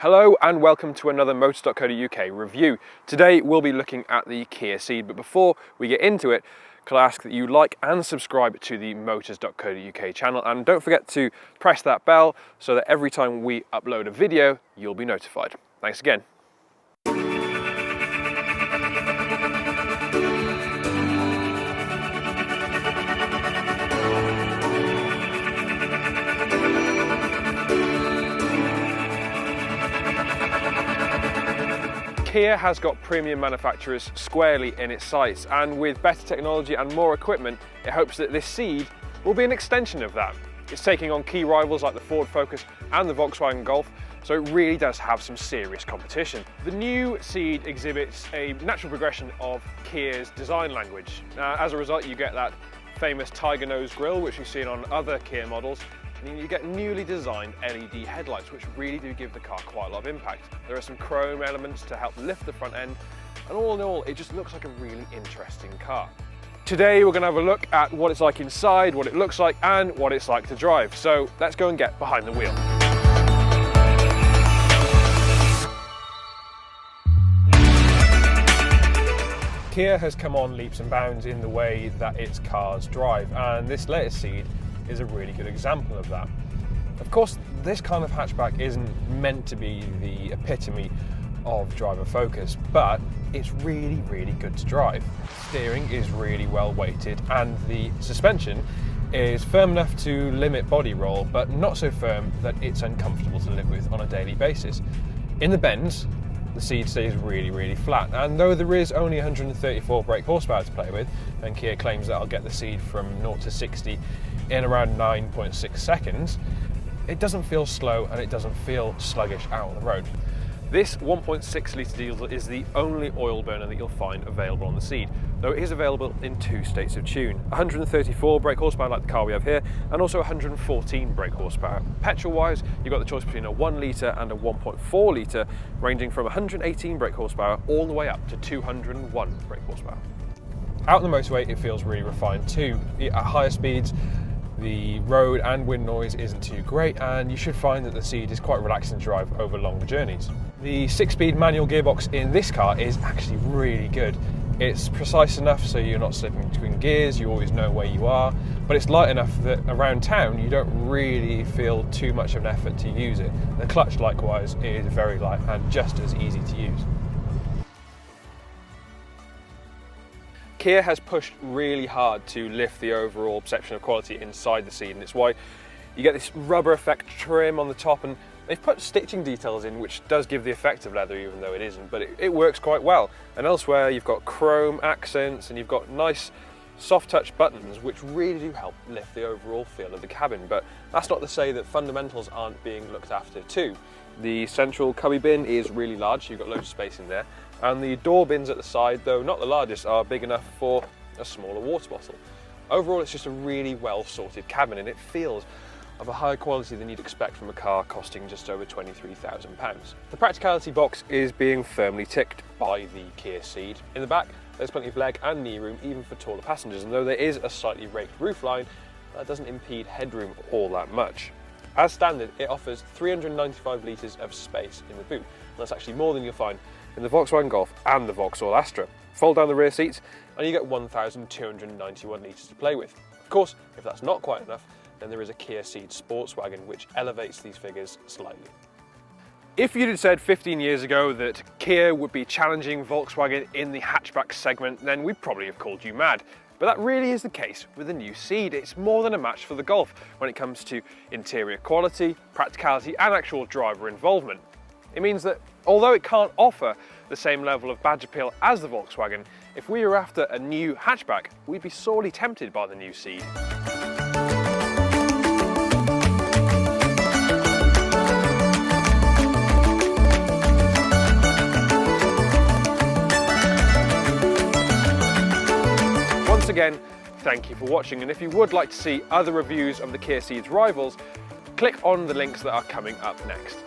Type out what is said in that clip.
Hello and welcome to another Motors.co.uk review. Today we'll be looking at the Kia Ceed, but before we get into it, could I ask that you like and subscribe to the Motors.co.uk channel, and don't forget to press that bell so that every time we upload a video, you'll be notified. Thanks again. Kia has got premium manufacturers squarely in its sights, and with better technology and more equipment, it hopes that this Ceed will be an extension of that. It's taking on key rivals like the Ford Focus and the Volkswagen Golf, so it really does have some serious competition. The new Ceed exhibits a natural progression of Kia's design language. As a result, you get that famous tiger nose grille, which we've seen on other Kia models, and you get newly designed LED headlights, which really do give the car quite a lot of impact. There are some chrome elements to help lift the front end, and all in all, it just looks like a really interesting car. Today, we're going to have a look at what it's like inside, what it looks like, and what it's like to drive. So let's go and get behind the wheel. Kia has come on leaps and bounds in the way that its cars drive, and this latest Ceed is a really good example of that. Of course, this kind of hatchback isn't meant to be the epitome of driver focus, but it's really, really good to drive. Steering is really well weighted, and the suspension is firm enough to limit body roll, but not so firm that it's uncomfortable to live with on a daily basis. In the bends, the Ceed stays really, really flat, and though there is only 134 brake horsepower to play with, and Kia claims that I'll get the Ceed from 0 to 60 in around 9.6 seconds, it doesn't feel slow and it doesn't feel sluggish out on the road. This 1.6 litre diesel is the only oil burner that you'll find available on the Ceed, though it is available in two states of tune. 134 brake horsepower like the car we have here, and also 114 brake horsepower. Petrol wise, you've got the choice between a 1 litre and a 1.4 litre, ranging from 118 brake horsepower all the way up to 201 brake horsepower. Out on the motorway, it feels really refined too. At higher speeds, the road and wind noise isn't too great, and you should find that the Ceed is quite relaxing to drive over longer journeys. The 6-speed manual gearbox in this car is actually really good. It's precise enough so you're not slipping between gears, you always know where you are, but it's light enough that around town you don't really feel too much of an effort to use it. The clutch likewise is very light and just as easy to use. Kia has pushed really hard to lift the overall perception of quality inside the Ceed, and it's why you get this rubber effect trim on the top, and they've put stitching details in which does give the effect of leather even though it isn't, but it works quite well. And elsewhere you've got chrome accents and you've got nice soft touch buttons which really do help lift the overall feel of the cabin, but that's not to say that fundamentals aren't being looked after too. The central cubby bin is really large, so you've got loads of space in there, and the door bins at the side, though not the largest, are big enough for a smaller water bottle. Overall, it's just a really well sorted cabin, and it feels of a higher quality than you'd expect from a car costing just over £23,000. The practicality box is being firmly ticked by the Kia Ceed. In the back, there's plenty of leg and knee room even for taller passengers, and though there is a slightly raked roofline, that doesn't impede headroom all that much. As standard, it offers 395 litres of space in the boot, and that's actually more than you'll find in the Volkswagen Golf and the Vauxhall Astra. Fold down the rear seats and you get 1,291 litres to play with. Of course, if that's not quite enough, then there is a Kia Ceed sports wagon which elevates these figures slightly. If you'd have said 15 years ago that Kia would be challenging Volkswagen in the hatchback segment, then we'd probably have called you mad. But that really is the case with the new Ceed. It's more than a match for the Golf when it comes to interior quality, practicality and actual driver involvement. It means that although it can't offer the same level of badge appeal as the Volkswagen, if we were after a new hatchback, we'd be sorely tempted by the new Ceed. Once again, thank you for watching, and if you would like to see other reviews of the Kia Ceed's rivals, click on the links that are coming up next.